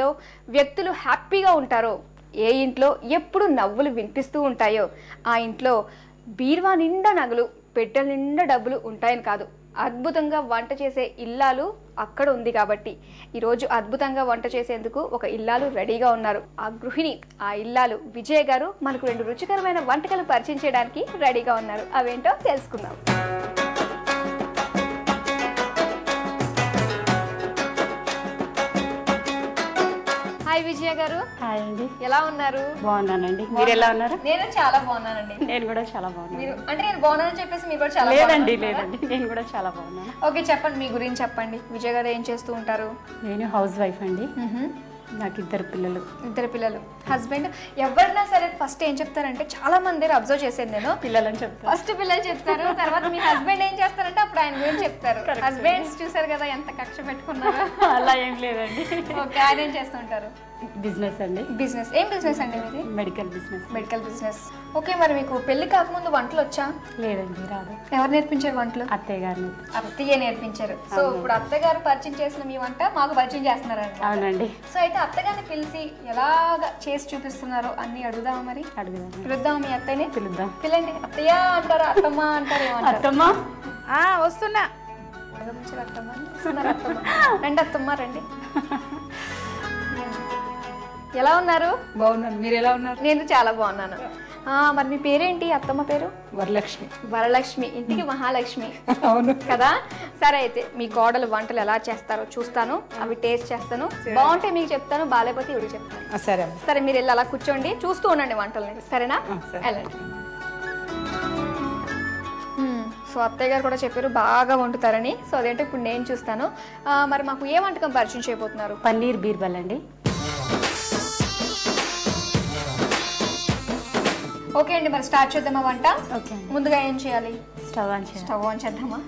ఇంట్లో వ్యక్తులు హ్యాపీగా ఉంటారో, ఏ ఇంట్లో ఎప్పుడు నవ్వులు వినిపిస్తూ ఉంటాయో ఆ ఇంట్లో బీరువా నిండా నగలు, పెట్టెల నిండా డబ్బులు ఉంటాయని కాదు, అద్భుతంగా వంట చేసే ఇల్లాలు అక్కడ ఉంది. కాబట్టి ఈరోజు అద్భుతంగా వంట చేసేందుకు ఒక ఇల్లాలు రెడీగా ఉన్నారు. ఆ గృహిణి, ఆ ఇల్లాలు విజయ గారు మనకు 2 రుచికరమైన వంటకాలు పరిచయం చేయడానికి రెడీగా ఉన్నారు. అవేంటో తెలుసుకుందాం. హాయ్ విజయ గారు. హాయ్ అండి. ఎలా ఉన్నారు? బాగున్నానండి. మీరు ఎలా ఉన్నారు? నేను చాలా బాగున్నానండి. నేను కూడా చాలా బాగున్నాను. మీరు అంటే నేను బాగున్నానని చెప్పేసి మీరు కూడా చాలా లేదండి నేను కూడా చాలా బాగున్నాను. ఓకే, చెప్పండి, మీ గురించి చెప్పండి. విజయ గారు ఏం చేస్తూ ఉంటారు? నేను హౌస్ వైఫ్ అండి. నాకు 2 పిల్లలు. 2 పిల్లలు. హస్బెండ్? ఎవరైనా సరే ఫస్ట్ ఏం చెప్తారంటే, చాలా మంది అబ్జర్వ్ చేసేది నేను, పిల్లలని చెప్తాను. ఫస్ట్ పిల్లలు చెప్తారు, తర్వాత మీ హస్బెండ్ ఏం చేస్తారంటే అప్పుడు ఆయన గురించి చెప్తారు. హస్బెండ్స్ చూసారు కదా ఎంత కక్ష పెట్టుకున్నారో. అలా ఏం లేదండి. ఓకే, ఆయన ఏం చేస్తుంటారు? బిజినెస్ అండి. బిజినెస్. ఏం బిజినెస్ అండి మీది? Medical business. Medical business. Okay, మరి మీకు పెళ్లి కాకముందు వంటలు వచ్చా? లేదండి, రాదు. ఎవరు నేర్పించారు వంటలు? అత్తయ్య గారిని. అత్తయ్య నేర్పించారు. సో ఇప్పుడు అత్తయ్య గారు పరిచయం చేసిన మీ వంట మాకు పరిచయం చేస్తున్నారండి. అవునండి. సో అయితే అత్తగారిని పిలిచి ఎలాగా చేసి చూపిస్తున్నారో అన్ని అడుగుదామా? మరి పిలుద్దామా మీ అత్తయ్యని? పిలుద్దాం. పిల్లండి. అత్తయ్య అంటారా, అత్తమ్మ అంటారు? అత్తమ్మ వస్తున్నా. రండి అత్తమ్మ, రండి. ఎలా ఉన్నారు? బాగున్నాను. మీరు ఎలా ఉన్నారు? నేను చాలా బాగున్నాను. మరి మీ పేరేంటి? అత్తమ్మ పేరు? వరలక్ష్మి. వరలక్ష్మి, ఇంటికి మహాలక్ష్మి. అవును కదా. సరే, అయితే మీ కోడలు వంటలు ఎలా చేస్తారో చూస్తాను, అవి టేస్ట్ చేస్తాను. బాగుంటే మీకు చెప్తాను, బాగాలేకపోతే ఇవి చెప్తాను. సరే సరే, మీరు వెళ్ళి అలా కూర్చోండి, చూస్తూ ఉండండి వంటలని. సరేనా? వెళ్ళండి. సో అత్తయ్య గారు కూడా చెప్పారు బాగా వండుతారని. సో అదేంటో ఇప్పుడు నేను చూస్తాను. మరి మాకు ఏ వంటకం పరిచయం చేయబోతున్నారు? పన్నీర్ బీర్బల్ అండి. ఓకే అండి, మరి స్టార్ట్ చేద్దామా వంట? ఓకే. ముందుగా ఏం చేయాలి? స్టవ్ ఆన్ చేయాలి. స్టవ్ ఆన్ చేద్దామా?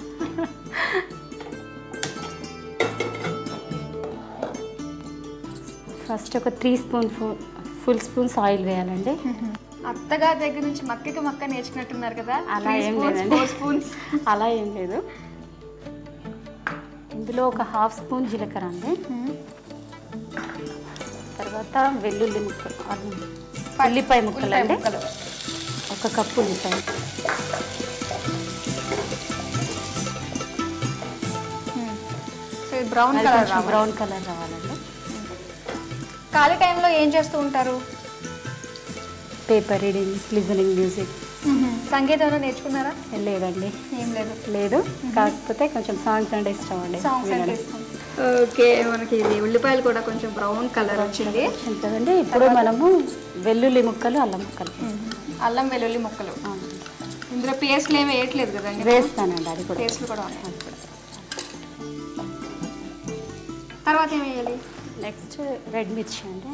ఫస్ట్ ఒక 3 ఫుల్ స్పూన్స్ ఆయిల్ వేయాలండి. అత్తగారి దగ్గర నుంచి మక్కకి మక్క నేర్చుకున్నట్టున్నారు కదా. అలా ఏం లేదండి. అలా ఏం లేదు. ఇందులో ఒక 1/2 స్పూన్ జీలకర్ర అండి. తర్వాత వెల్లుల్లి ముక్కలు, ఉల్లిపాయ ముక్కలు అండి. 1 కప్పు ఉల్లిపాయ. బ్రౌన్ కలర్ రావాలండి. ఖాళీ టైంలో ఏం చేస్తూ ఉంటారు? Paper reading, listening music. సంగీతం ఏమైనా నేర్చుకున్నారా? లేదండి, ఏం లేదు. కాకపోతే కొంచెం సాంగ్స్ అంటే ఇష్టం అండి. ఓకే, మనకి ఇది ఉల్లిపాయలు కూడా కొంచెం బ్రౌన్ కలర్ వచ్చింది ఉంటుందండి. ఇప్పుడు మనము వెల్లుల్లి ముక్కలు, అల్లం ముక్కలు. అల్లం వెల్లుల్లి ముక్కలు. ఇందులో పేస్ట్లు ఏమి వేయట్లేదు కదండి? వేస్తానండి, అది కూడా. పేస్ట్లు కూడా ఉన్నాయి. తర్వాత ఏం వేయాలి? నెక్స్ట్ రెడ్ మిర్చి అండి,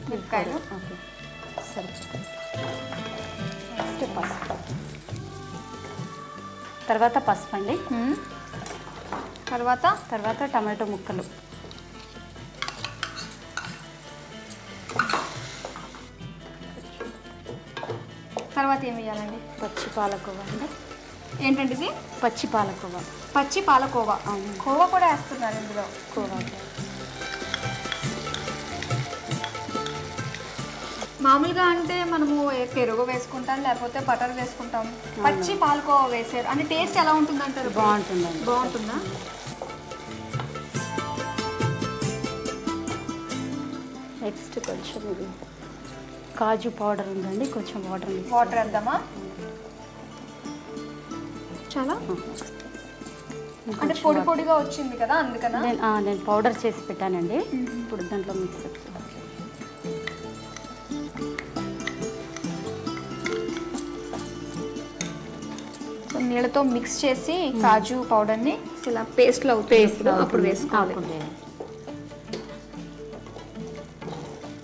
మిరపకాయలు. ఓకే, సరే. నెక్స్ట్ పసుపు. తర్వాత పసుపు అండి. తర్వాత టమాటో ముక్కలు. తర్వాత ఏం వేయాలండి? పచ్చి పాలకోవ అండి. ఏంటండి ఇది? పచ్చి పాలకోవ. పచ్చి పాలకోవా. కోవా కూడా వేస్తున్నారు ఇందులో. కోవా మామూలుగా అంటే మనము పెరుగు వేసుకుంటాం, లేకపోతే బటర్ వేసుకుంటాం. పచ్చి పాలకోవా వేసారు అంటే టేస్ట్ ఎలా ఉంటుంది అంటారు? బాగుంటుందండి. బాగుంటుందా? నెక్స్ట్ కొంచెం ఇది కాజు పౌడర్ ఉందండి, కొంచెం వాటర్ వేద్దామా? చాలా అంటే పొడి పొడిగా వచ్చింది కదా, అందుకనా? నేను పౌడర్ చేసి పెట్టానండి. ఇప్పుడు దాంట్లో మిక్స్ నీళ్ళతో మిక్స్ చేసి కాజు పౌడర్ని ఇలా పేస్ట్లో అప్పుడు వేసుకోవాలి.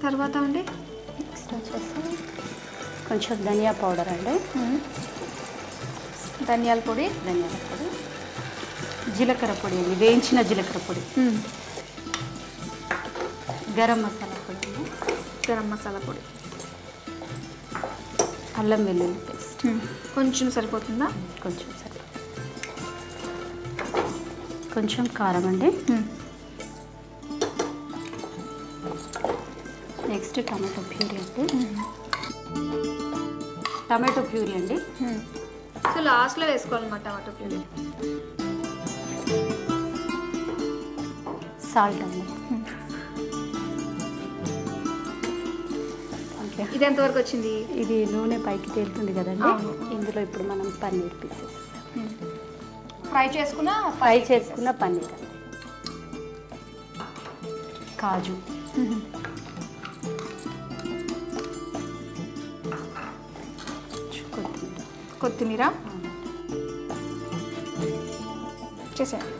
తర్వాత అండి నెక్స్ట్ వచ్చేసి కొంచెం ధనియా పౌడర్ అండి. ధనియాల పొడి, జీలకర్ర పొడి అండి, వేయించిన జీలకర్ర పొడి. గరం మసాలా పొడి, అల్లం వెల్లుల్లి పేస్ట్. కొంచెం సరిపోతుందా? కొంచెం సరిపోతుంది. కొంచెం కారం అండి, నెక్స్ట్ టమాటో ప్యూరీ అండి. టమాటో ప్యూరీ అండి. సో లాస్ట్లో వేసుకోవాలన్నమాట టమాటో ప్యూరీ. సాల్ట్ అండి. ఇది ఎంతవరకు వచ్చింది? ఇది నూనె పైకి తేలుతుంది కదండి. ఇందులో ఇప్పుడు మనం పన్నీర్ పీసెస్ ఫ్రై చేసుకున్న పన్నీర్ అండి. కాజు, కొత్తిమీర చేసేయండి.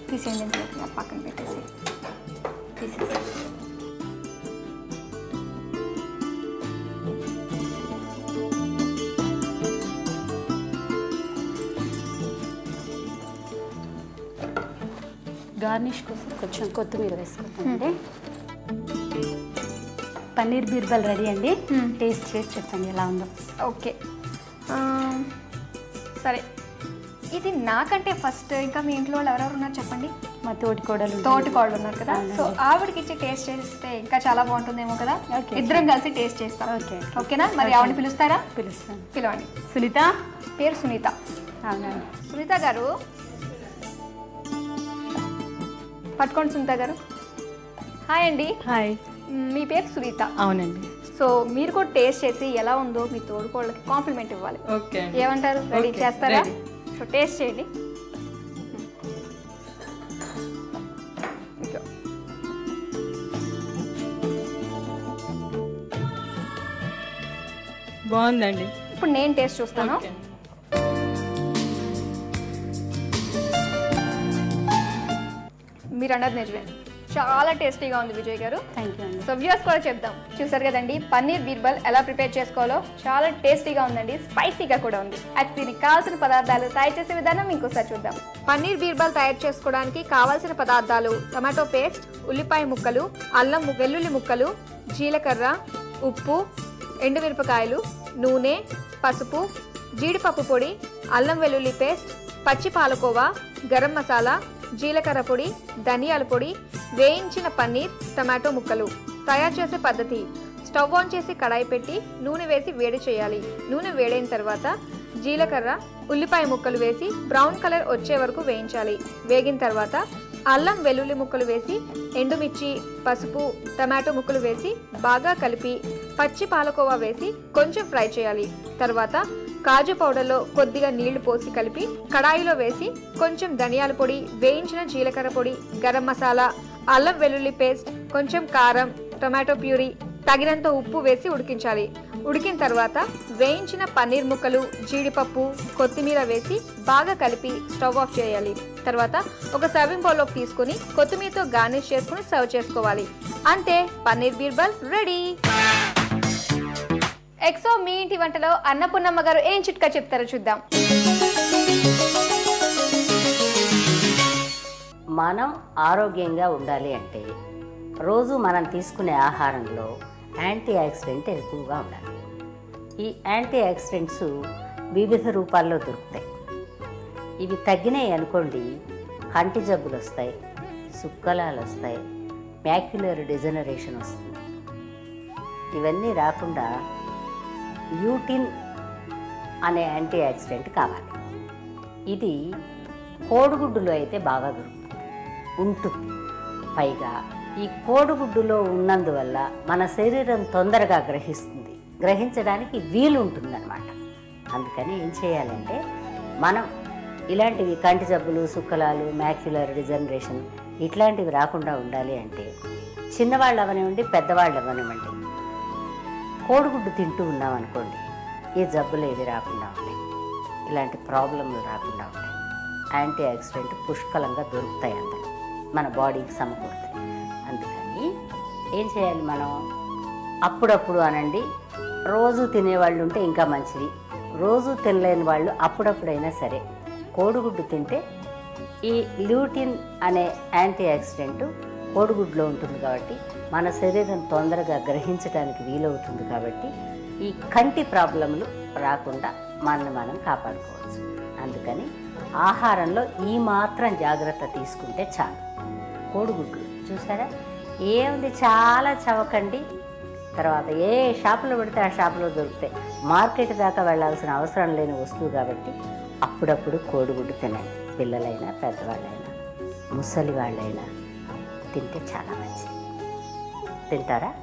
తీసేయండి, పక్కన పెట్టేసి గార్నిష్ కోసం కొంచెం కొత్తిమీర వేసుకుంటామండి. పన్నీర్ బీర్బల్ రెడీ అండి. టేస్ట్ చేసి చెప్పండి ఎలా ఉందో. ఓకే, సరే. ఇది నాకంటే ఫస్ట్ ఇంకా మీ ఇంట్లో వాళ్ళు ఎవరెవరు ఉన్నారు చెప్పండి. మా తోటికోడలు ఉన్నారు కదా, సో ఆవిడకి ఇచ్చి టేస్ట్ చేస్తే ఇంకా చాలా బాగుంటుందేమో కదా. ఇద్దరం కలిసి టేస్ట్ చేస్తాం. ఓకేనా? మరి ఆవిడని పిలుస్తారా? పిలుస్తాను. పిలవండి. సునీత. పేరు సునీత. అవునండి. సునీత గారు పట్టుకోండి. సునీత గారు హాయ్ అండి. హాయ్. మీ పేరు సునీత? అవునండి. సో మీరు కూడా టేస్ట్ చేసి ఎలా ఉందో మీ తోడుకోళ్ళకి కాంప్లిమెంట్ ఇవ్వాలి. ఓకే. ఏమంటారు? రెడీ చేస్తారా? సో టేస్ట్ చేయండి. బాగుందండి. ఇప్పుడు నేను టేస్ట్ చూస్తాను. మీరు అన్నది నిజమే, చాలా టేస్టీగా ఉంది విజయ్ గారు. థ్యాంక్ యూ అండి. సో వ్యూవర్స్ కూడా చెప్దాం. చూసారు కదండి పన్నీర్ బీర్బల్ ఎలా ప్రిపేర్ చేసుకోవాలో. చాలా టేస్టీగా ఉందండి, స్పైసీగా కూడా ఉంది. అయితే దీనికి కావాల్సిన పదార్థాలు, తయారు చేసే విధానం ఇంకోసారి చూద్దాం. పన్నీర్ బీర్బల్ తయారు చేసుకోవడానికి కావాల్సిన పదార్థాలు: టమాటో పేస్ట్, ఉల్లిపాయ ముక్కలు, అల్లం వెల్లుల్లి ముక్కలు, జీలకర్ర, ఉప్పు, ఎండుమిరపకాయలు, నూనె, పసుపు, జీడిపప్పు పొడి, అల్లం వెల్లుల్లి పేస్ట్, పచ్చి పాలకోవా, గరం మసాలా, జీలకర్ర పొడి, ధనియాల పొడి, వేయించిన పన్నీర్, టమాటో ముక్కలు. తయారు చేసే పద్ధతి: స్టవ్ ఆన్ చేసి కడాయి పెట్టి నూనె వేసి వేడి చేయాలి. నూనె వేడైన తర్వాత జీలకర్ర, ఉల్లిపాయ ముక్కలు వేసి బ్రౌన్ కలర్ వచ్చే వరకు వేయించాలి. వేగిన తర్వాత అల్లం వెల్లుల్లి ముక్కలు వేసి ఎండుమిర్చి, పసుపు, టమాటో ముక్కలు వేసి బాగా కలిపి పచ్చి పాలకోవా వేసి కొంచెం ఫ్రై చేయాలి. తర్వాత కాజు పౌడర్లో కొద్దిగా నీళ్లు పోసి కలిపి కడాయిలో వేసి కొంచెం ధనియాల పొడి, వేయించిన జీలకర్ర పొడి, గరం మసాలా, అల్లం వెల్లుల్లి పేస్ట్, కొంచెం కారం, టమాటో ప్యూరీ, తగినంత ఉప్పు వేసి ఉడికించాలి. ఉడికిన తర్వాత వేయించిన పన్నీర్ ముక్కలు, జీడిపప్పు, కొత్తిమీర వేసి బాగా కలిపి స్టవ్ ఆఫ్ చేయాలి. తర్వాత ఒక సర్వింగ్ బౌల్లోకి తీసుకుని కొత్తిమీరతో గార్నిష్ చేసుకుని సర్వ్ చేసుకోవాలి. అంతే, పన్నీర్ బీర్బల్ రెడీ. ఎక్సో మీ ఇంటి వంటలో అన్నపూర్ణమ్మ గారు ఏం చిట్కా చెప్తారో చూద్దాం. మనం ఆరోగ్యంగా ఉండాలి అంటే రోజు మనం తీసుకునే ఆహారంలో యాంటీ ఆక్సిడెంట్ ఎక్కువగా ఉండాలి. ఈ యాంటీ ఆక్సిడెంట్స్ వివిధ రూపాల్లో దొరుకుతాయి. ఇవి తగ్గినాయి అనుకోండి, కంటి జబ్బులు వస్తాయి, సుక్కలాలు వస్తాయి, మ్యాక్యులర్ డిజనరేషన్ వస్తుంది. ఇవన్నీ రాకుండా ల్యూటిన్ అనే యాంటీ ఆక్సిడెంట్ కావాలి. ఇది కోడిగుడ్డులో అయితే బాగా ఉంటుంది. పైగా ఈ కోడిగుడ్డులో ఉన్నందువల్ల మన శరీరం తొందరగా గ్రహించడానికి వీలు ఉంటుందన్నమాట. అందుకని ఏం చేయాలంటే, మనం ఇలాంటివి కంటి జబ్బులు, సుక్కలాలు, మ్యాక్యులర్ డిజనరేషన్ ఇట్లాంటివి రాకుండా ఉండాలి అంటే చిన్నవాళ్ళు అవనివ్వండి, పెద్దవాళ్ళు అవనివ్వండి, కోడిగుడ్డు తింటూ ఉన్నామనుకోండి, ఈ జబ్బులు ఏవి రాకుండా ఉంటాయి, ఇలాంటి ప్రాబ్లంలు రాకుండా ఉంటాయి. యాంటీ ఆక్సిడెంట్ పుష్కలంగా దొరుకుతాయి అందులో, మన బాడీకి సమకూరుతాయి. అందుకని ఏం చేయాలి మనం? అప్పుడప్పుడు అనండి, రోజు తినేవాళ్ళు ఉంటే ఇంకా మంచిది. రోజు తినలేని వాళ్ళు అప్పుడప్పుడైనా సరే కోడిగుడ్డు తింటే ఈ ల్యూటిన్ అనే యాంటీ ఆక్సిడెంట్ కోడిగుడ్లో ఉంటుంది కాబట్టి మన శరీరం తొందరగా గ్రహించడానికి వీలవుతుంది. కాబట్టి ఈ కంటి ప్రాబ్లంలు రాకుండా మనం కాపాడుకోవచ్చు. అందుకని ఆహారంలో ఈ మాత్రం జాగ్రత్త తీసుకుంటే చాలు. కోడిగుడ్లు చూసారా? ఏముంది, చాలా చవకండి. తర్వాత ఏ షాపులో పెడితే ఆ షాపులో దొరుకుతాయి. మార్కెట్ దాకా వెళ్ళాల్సిన అవసరం లేని వస్తువు కాబట్టి అప్పుడప్పుడు కోడిగుడ్డు తినండి. పిల్లలైనా పెద్దవాళ్ళైనా ముసలి వాళ్ళైనా తింటే చాలా మంచిది. తింటారా?